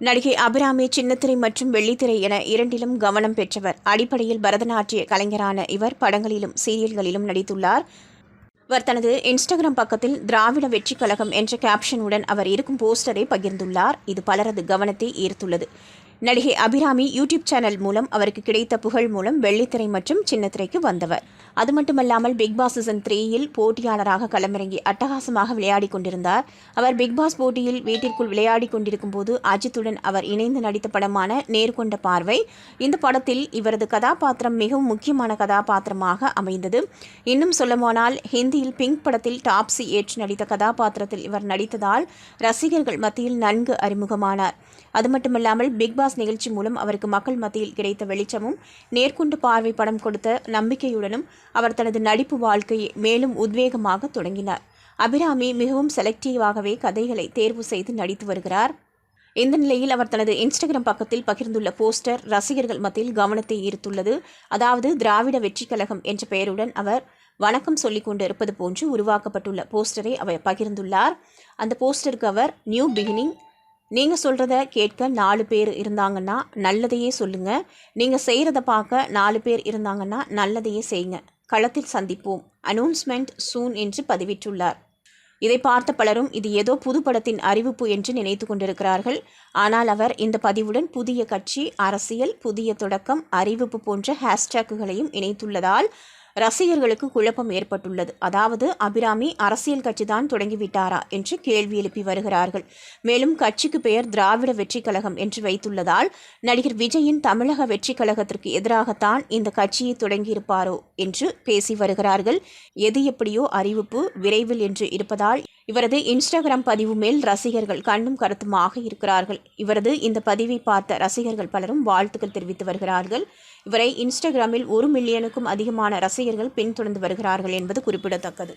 நடிகை அபிராமி சின்னத்திரை மற்றும் வெள்ளித்திரை என இரண்டிலும் கவனம் பெற்றவர். அடிப்படையில் பரதநாட்டிய கலைஞரான இவர் படங்களிலும் சீரியல்களிலும் நடித்துள்ளார். இவர் தனது இன்ஸ்டாகிராம் பக்கத்தில் திராவிட வெற்றி கழகம் என்ற கேப்ஷனுடன் அவர் இருக்கும் போஸ்டரை பகிர்ந்துள்ளார். இது பலரது கவனத்தை ஈர்த்துள்ளது. நடிகை அபிராமி யூடியூப் சேனல் மூலம் அவருக்கு கிடைத்த புகழ் மூலம் வெள்ளித்திரை மற்றும் சின்னத்திரைக்கு வந்தவர். அது மட்டுமல்லாமல் பிக்பாஸ் சீசன் 3ல் போட்டியாளராக களமிறங்கி அட்டகாசமாக விளையாடி கொண்டிருந்தார். அவர் பிக்பாஸ் போட்டியில் வீட்டிற்குள் விளையாடி கொண்டிருக்கும் போது அஜித்துடன் அவர் இணைந்து நடித்த படமான நேர்கொண்ட பார்வை. இந்த படத்தில் இவரது கதாபாத்திரம் மிகவும் முக்கியமான கதாபாத்திரமாக அமைந்தது. இன்னும் சொல்லப்போனால் ஹிந்தியில் பிங்க் படத்தில் டாப்ஸி ஏற்று நடித்த கதாபாத்திரத்தில் இவர் நடித்ததால் ரசிகர்கள் மத்தியில் நன்கு அறிமுகமானார். அது மட்டுமல்லாமல் பிக்பாஸ் நிகழ்ச்சி மூலம் அவருக்கு மக்கள் மத்தியில் கிடைத்த வெளிச்சமும் நேர்கொண்ட பார்வை படம் கொடுத்த நம்பிக்கையுடனும் அவர் தனது நடிப்பு வாழ்க்கையை மேலும் உத்வேகமாக தொடங்கினார். அபிராமி மிகவும் செலக்டிவாகவே கதைகளை தேர்வு செய்து நடித்து வருகிறார். இந்த நிலையில் அவர் தனது இன்ஸ்டாகிராம் பக்கத்தில் பகிர்ந்துள்ள போஸ்டர் ரசிகர்கள் மத்தியில் கவனத்தை ஈர்த்துள்ளது. அதாவது திராவிட வெற்றி கழகம் என்ற பெயருடன் அவர் வணக்கம் சொல்லிக் கொண்டு இருப்பது போன்று உருவாக்கப்பட்டுள்ள போஸ்டரை அவர் பகிர்ந்துள்ளார். அந்த போஸ்டருக்கு அவர் நியூ பிகினிங், நீங்கள் சொல்கிறத கேட்க 4 பேர் இருந்தாங்கன்னா நல்லதையே சொல்லுங்கள், நீங்கள் செய்கிறத பார்க்க 4 பேர் இருந்தாங்கன்னா நல்லதையே செய்யுங்க, களத்தில் சந்திப்போம், அனௌன்ஸ்மெண்ட் சூன் என்று பதிவிட்டுள்ளார். இதை பார்த்த பலரும் இது ஏதோ புது படத்தின் அறிவிப்பு என்று நினைத்து கொண்டிருக்கிறார்கள். ஆனால் அவர் இந்த பதிவுடன் புதிய கட்சி, அரசியல், புதிய தொடக்கம், அறிவிப்பு போன்ற ஹேஷ்டேக்குகளையும் இணைத்துள்ளதால் ரசிகர்களுக்கு குழப்பம் ஏற்பட்டுள்ளது. அதாவது அபிராமி அரசியல் கட்சிதான் தொடங்கிவிட்டாரா என்று கேள்வி எழுப்பி வருகிறார்கள். மேலும் கட்சிக்கு பெயர் திராவிட வெற்றி கழகம் என்று வைத்துள்ளதால் நடிகர் விஜயின் தமிழக வெற்றி கழகத்திற்கு எதிராகத்தான் இந்த கட்சியை தொடங்கியிருப்பாரோ என்று பேசி வருகிறார்கள். எது எப்படியோ அறிவிப்பு விரைவில் என்று இருப்பதால் இவரது இன்ஸ்டாகிராம் பதிவு மேல் ரசிகர்கள் கண்ணும் கருத்துமாக இருக்கிறார்கள். இவரது இந்த பதிவை பார்த்த ரசிகர்கள் பலரும் வாழ்த்துக்கள் தெரிவித்து வருகிறார்கள். இவரை இன்ஸ்டாகிராமில் 1 மில்லியனுக்கும் அதிகமான ரசிகர்கள் பின்தொடர்ந்து வருகிறார்கள் என்பது குறிப்பிடத்தக்கது.